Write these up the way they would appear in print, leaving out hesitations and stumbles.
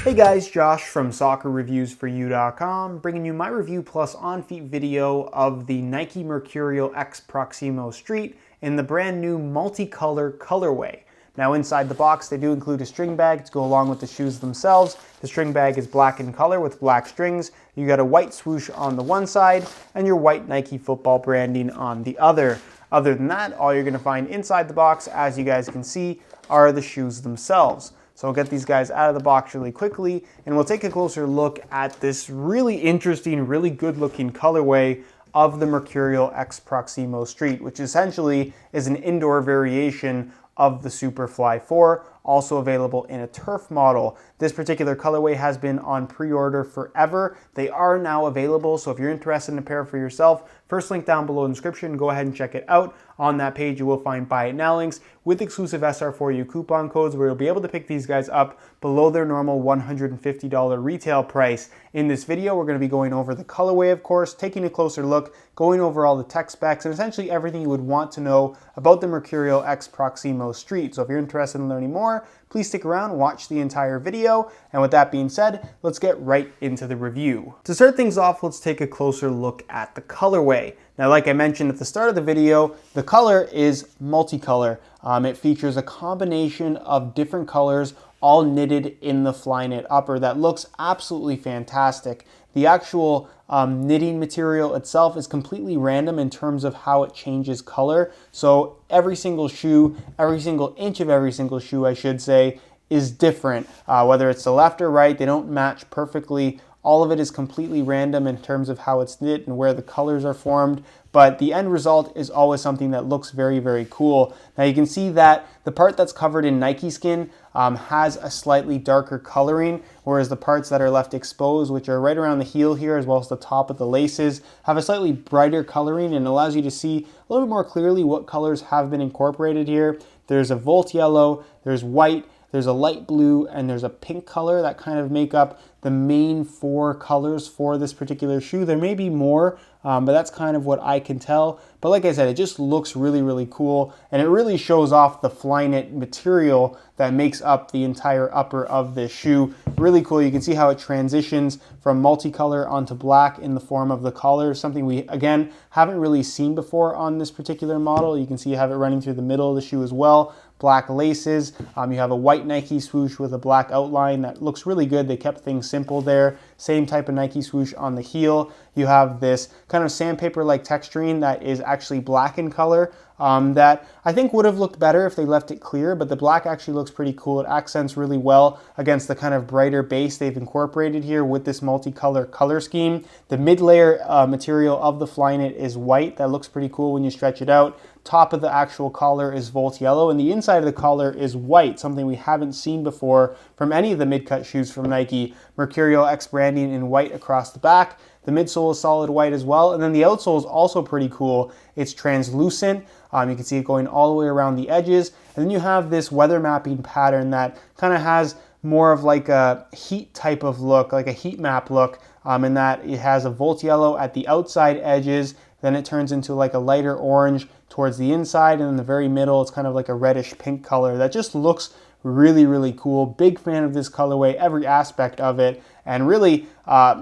Hey guys, Josh from soccerreviewsforyou.com, bringing you my review plus on-feet video of the Nike MercurialX Proximo Street in the brand new multicolor colorway. Now inside the box they do include a string bag to go along with the shoes themselves. The string bag is black in color with black strings. You got a white swoosh on the one side and your white Nike football branding on the other. Other than that, all you're going to find inside the box, as you guys can see, are the shoes themselves. So I'll get these guys out of the box really quickly and we'll take a closer look at this really interesting, really good looking colorway of the MercurialX Proximo Street, which essentially is an indoor variation of the Superfly 4, also available in a turf model. This particular colorway has been on pre-order forever. They are now available, so if you're interested in a pair for yourself, first link down below in the description, go ahead and check it out. On that page you will find buy it now links with exclusive SR4U coupon codes where you'll be able to pick these guys up below their normal $150 retail price. In this video we're going to be going over the colorway, of course, taking a closer look, going over all the tech specs, and essentially everything you would want to know about the MercurialX Proximo Street. So if you're interested in learning more, please stick around, watch the entire video, and with that being said, let's get right into the review. To start things off, let's take a closer look at the colorway. Now, like I mentioned at the start of the video, the color is multicolor. It features a combination of different colors all knitted in the Flyknit upper that looks absolutely fantastic. The actual knitting material itself is completely random in terms of how it changes color. So every single shoe, every single inch of every single shoe, I should say, is different. Whether it's the left or right, they don't match perfectly. All of it is completely random in terms of how it's knit and where the colors are formed, but the end result is always something that looks very, very cool. Now you can see that the part that's covered in Nike skin has a slightly darker coloring, whereas the parts that are left exposed, which are right around the heel here as well as the top of the laces, have a slightly brighter coloring and allows you to see a little bit more clearly what colors have been incorporated here. There's a Volt yellow, there's white, there's a light blue, and there's a pink color that kind of make up the main four colors for this particular shoe. There may be more, but that's kind of what I can tell. But like I said, it just looks really, really cool, and it really shows off the Flyknit material that makes up the entire upper of this shoe. Really cool. You can see how it transitions from multicolor onto black in the form of the collar, something we, again, haven't really seen before on this particular model. You can see you have it running through the middle of the shoe as well. Black laces. You have a white Nike swoosh with a black outline that looks really good. They kept things simple there. Same type of Nike swoosh on the heel. You have this kind of sandpaper-like texturing that is actually black in color that I think would have looked better if they left it clear, but the black actually looks pretty cool. It accents really well against the kind of brighter base they've incorporated here with this multicolor color scheme. The mid-layer material of the Flyknit is white. That looks pretty cool when you stretch it out. Top of the actual collar is Volt yellow, and the inside of the collar is white, something we haven't seen before from any of the mid-cut shoes from Nike. MercurialX branding in white across the back. The midsole is solid white as well, and then the outsole is also pretty cool. It's translucent. You can see it going all the way around the edges, and then you have this weather mapping pattern that kind of has more of like a heat type of look, like a heat map look, in that it has a Volt yellow at the outside edges, then it turns into like a lighter orange towards the inside, and in the very middle it's kind of like a reddish pink color that just looks really, really cool. Big fan of this colorway, every aspect of it, and really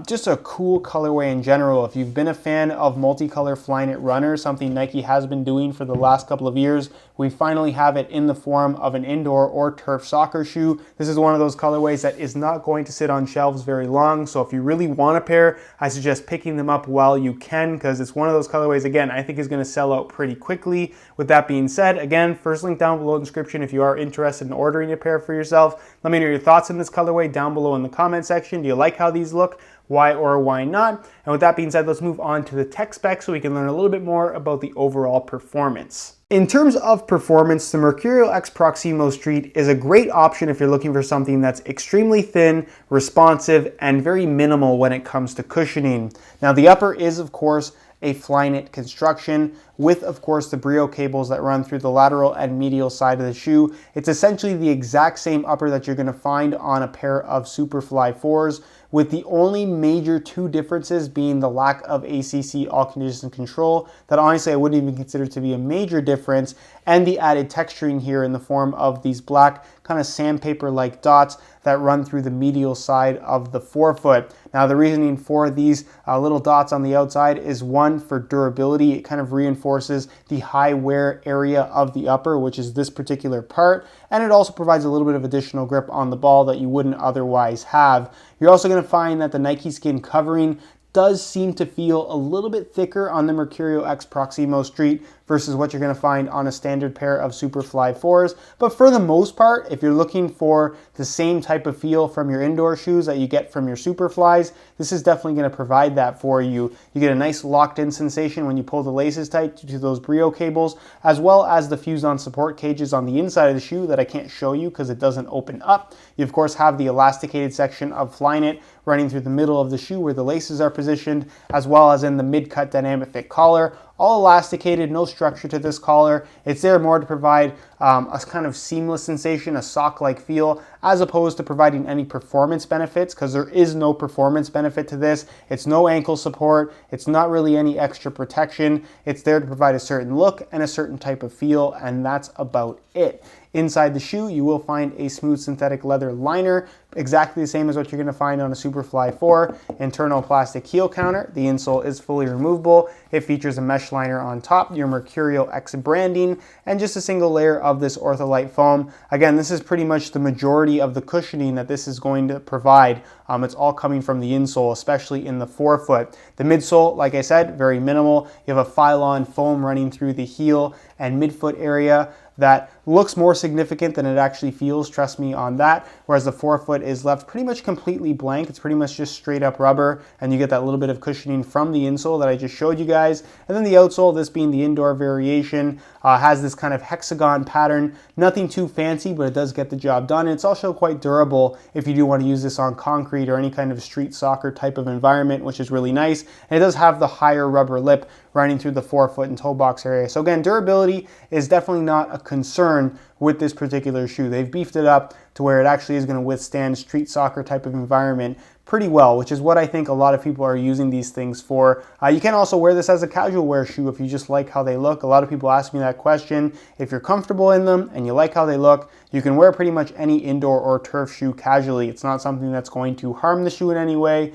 just a cool colorway in general. If you've been a fan of multicolor Flyknit runners, something Nike has been doing for the last couple of years, we finally have it in the form of an indoor or turf soccer shoe. This is one of those colorways that is not going to sit on shelves very long, so if you really want a pair, I suggest picking them up while you can, because it's one of those colorways, again, I think is going to sell out pretty quickly. With that being said, again, first link down below in the description if you are interested in ordering a pair for yourself. Let me know your thoughts on this colorway down below in the comment section. Do you like how these look? Why or why not? And with that being said, let's move on to the tech specs so we can learn a little bit more about the overall performance. In terms of performance, the MercurialX Proximo Street is a great option if you're looking for something that's extremely thin, responsive, and very minimal when it comes to cushioning. Now, the upper is, of course, a Flyknit construction with, of course, the Brio cables that run through the lateral and medial side of the shoe. It's essentially the exact same upper that you're going to find on a pair of Superfly 4s, with the only major two differences being the lack of ACC all condition control that honestly I wouldn't even consider to be a major difference, and the added texturing here in the form of these black kind of sandpaper-like dots that run through the medial side of the forefoot. Now, the reasoning for these little dots on the outside is one, for durability. It kind of reinforces the high wear area of the upper, which is this particular part, and it also provides a little bit of additional grip on the ball that you wouldn't otherwise have. You're also going to find that the Nike Skin covering does seem to feel a little bit thicker on the MercurialX Proximo Street versus what you're going to find on a standard pair of Superfly 4s. But for the most part, if you're looking for the same type of feel from your indoor shoes that you get from your Superflies, this is definitely going to provide that for you. You get a nice locked-in sensation when you pull the laces tight due to those Brio cables, as well as the fused-on support cages on the inside of the shoe that I can't show you because it doesn't open up. You, of course, have the elasticated section of Flyknit running through the middle of the shoe where the laces are positioned, as well as in the mid-cut dynamic fit collar. All elasticated, no structure to this collar. It's there more to provide a kind of seamless sensation, a sock-like feel, as opposed to providing any performance benefits, because there is no performance benefit to this. It's no ankle support. It's not really any extra protection. It's there to provide a certain look and a certain type of feel, and that's about it. Inside the shoe, you will find a smooth synthetic leather liner, exactly the same as what you're going to find on a Superfly 4. Internal plastic heel counter. The insole is fully removable. It features a mesh liner on top, your MercurialX branding, and just a single layer of this ortholite foam. Again, this is pretty much the majority of the cushioning that this is going to provide. It's all coming from the insole, especially in the forefoot. The midsole, like I said, very minimal. You have a Phylon foam running through the heel and midfoot area that looks more significant than it actually feels, trust me on that, whereas the forefoot is left pretty much completely blank. It's pretty much just straight up rubber, and you get that little bit of cushioning from the insole that I just showed you guys. And then the outsole, this being the indoor variation, has this kind of hexagon pattern. Nothing too fancy, but it does get the job done. And it's also quite durable if you do want to use this on concrete or any kind of street soccer type of environment, which is really nice. And it does have the higher rubber lip running through the forefoot and toe box area. So again, durability is definitely not a concern with this particular shoe. They've beefed it up to where it actually is going to withstand street soccer type of environment pretty well, which is what I think a lot of people are using these things for. You can also wear this as a casual wear shoe if you just like how they look. A lot of people ask me that question. If you're comfortable in them and you like how they look, you can wear pretty much any indoor or turf shoe casually. It's not something that's going to harm the shoe in any way.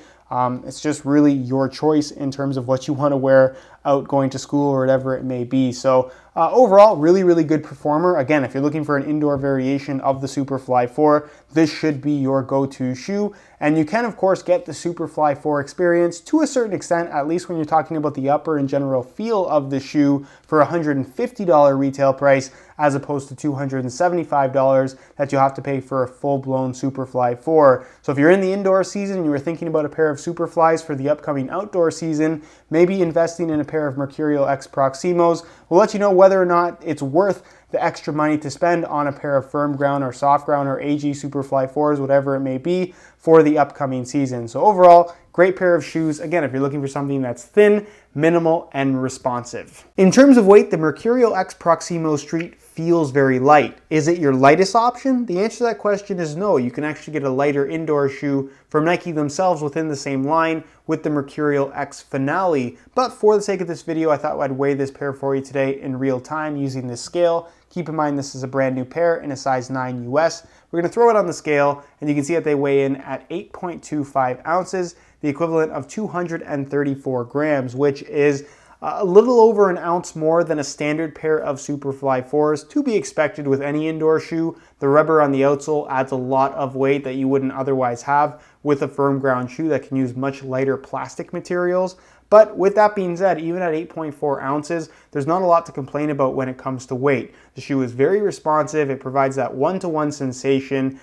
It's just really your choice in terms of what you want to wear out going to school or whatever it may be. So overall, really, really good performer. Again, if you're looking for an indoor variation of the Superfly 4, this should be your go-to shoe. And you can, of course, get the Superfly 4 experience to a certain extent, at least when you're talking about the upper and general feel of the shoe, for a $150 retail price, as opposed to $275 that you'll have to pay for a full-blown Superfly 4. So if you're in the indoor season and you were thinking about a pair of Superflies for the upcoming outdoor season, maybe investing in a pair of MercurialX Proximos will let you know whether or not it's worth the extra money to spend on a pair of firm ground or soft ground or AG Superfly 4s, whatever it may be, for the upcoming season. So overall, great pair of shoes. Again, if you're looking for something that's thin, minimal, and responsive. In terms of weight, the MercurialX Proximo Street feels very light. Is it your lightest option? The answer to that question is no. You can actually get a lighter indoor shoe from Nike themselves within the same line with the MercurialX Finale. But for the sake of this video, I thought I'd weigh this pair for you today in real time using this scale. Keep in mind this is a brand new pair in a size 9 US. We're going to throw it on the scale, and you can see that they weigh in at 8.25 ounces, the equivalent of 234 grams, which is a little over an ounce more than a standard pair of Superfly 4s, to be expected with any indoor shoe. The rubber on the outsole adds a lot of weight that you wouldn't otherwise have with a firm ground shoe that can use much lighter plastic materials. But with that being said, even at 8.4 ounces, there's not a lot to complain about when it comes to weight. The shoe is very responsive. It provides that one-to-one sensation.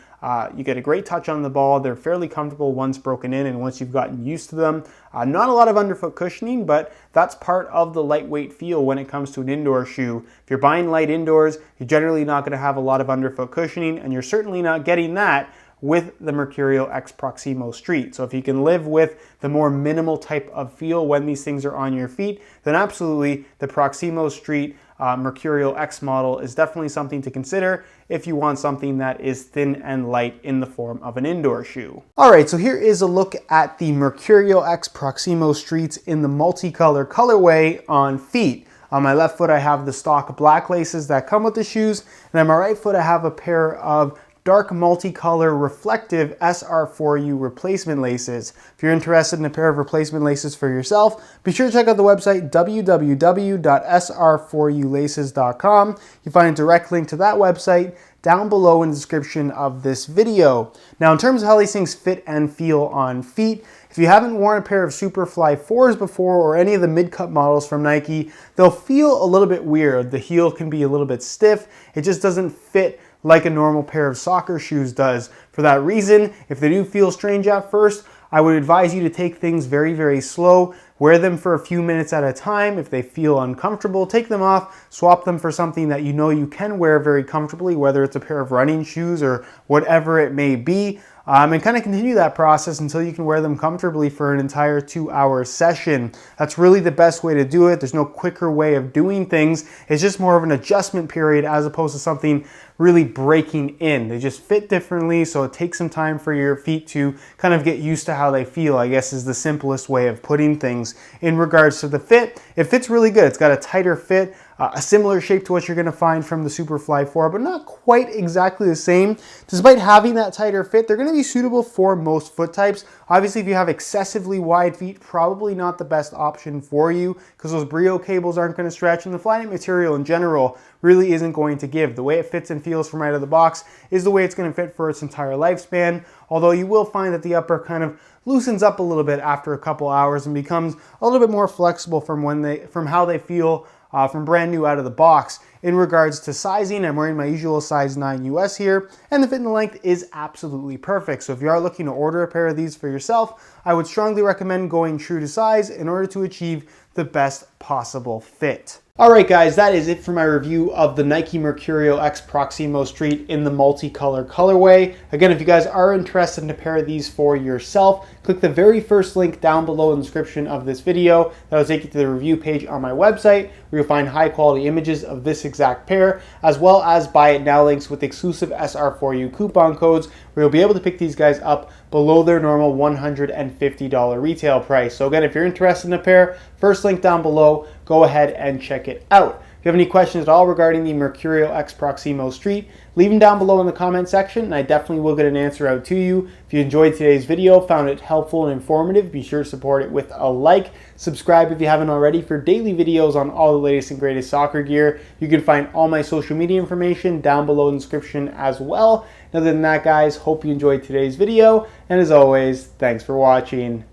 You get a great touch on the ball. They're fairly comfortable once broken in and once you've gotten used to them. Not a lot of underfoot cushioning, but that's part of the lightweight feel when it comes to an indoor shoe. If you're buying light indoors, you're generally not going to have a lot of underfoot cushioning, and you're certainly not getting that with the MercurialX Proximo Street. So if you can live with the more minimal type of feel when these things are on your feet, then absolutely the Proximo Street MercurialX model is definitely something to consider if you want something that is thin and light in the form of an indoor shoe. All right, so here is a look at the MercurialX Proximo Streets in the multicolor colorway on feet. On my left foot, I have the stock black laces that come with the shoes, and on my right foot, I have a pair of dark multicolor reflective SR4U replacement laces. If you're interested in a pair of replacement laces for yourself, be sure to check out the website www.sr4ulaces.com. You find a direct link to that website down below in the description of this video. Now, in terms of how these things fit and feel on feet, if you haven't worn a pair of Superfly 4s before or any of the mid-cut models from Nike, they'll feel a little bit weird. The heel can be a little bit stiff. It just doesn't fit like a normal pair of soccer shoes does. For that reason, if they do feel strange at first, I would advise you to take things very, very slow. Wear them for a few minutes at a time. If they feel uncomfortable, take them off, swap them for something that you know you can wear very comfortably, whether it's a pair of running shoes or whatever it may be. And kind of continue that process until you can wear them comfortably for an entire 2-hour session. That's really the best way to do it. There's no quicker way of doing things. It's just more of an adjustment period as opposed to something really breaking in. They just fit differently, so it takes some time for your feet to kind of get used to how they feel, I guess is the simplest way of putting things. In regards to the fit, it fits really good. It's got a tighter fit, a similar shape to what you're gonna find from the Superfly 4, but not quite exactly the same. Despite having that tighter fit, they're gonna be suitable for most foot types. Obviously, if you have excessively wide feet, probably not the best option for you because those Brio cables aren't gonna stretch, and the Flyknit material in general really isn't going to give. The way it fits and feels from right out of the box is the way it's gonna fit for its entire lifespan, although you will find that the upper kind of loosens up a little bit after a couple hours and becomes a little bit more flexible from how they feel from brand new out of the box. In regards to sizing, I'm wearing my usual size 9 US here, and the fit and the length is absolutely perfect. So if you are looking to order a pair of these for yourself, I would strongly recommend going true to size in order to achieve the best possible fit. Alright guys, that is it for my review of the Nike MercurialX Proximo Street in the multicolor colorway. Again, if you guys are interested in a pair of these for yourself, click the very first link down below in the description of this video. That'll take you to the review page on my website where you'll find high quality images of this exact pair, as well as buy it now links with exclusive SR4U coupon codes where you'll be able to pick these guys up below their normal $150 retail price. So again, if you're interested in a pair, first link down below, go ahead and check it out. If you have any questions at all regarding the MercurialX Proximo Street, leave them down below in the comment section and I definitely will get an answer out to you. If you enjoyed today's video, found it helpful and informative, be sure to support it with a like. Subscribe if you haven't already for daily videos on all the latest and greatest soccer gear. You can find all my social media information down below in the description as well. And other than that guys, hope you enjoyed today's video, and as always, thanks for watching.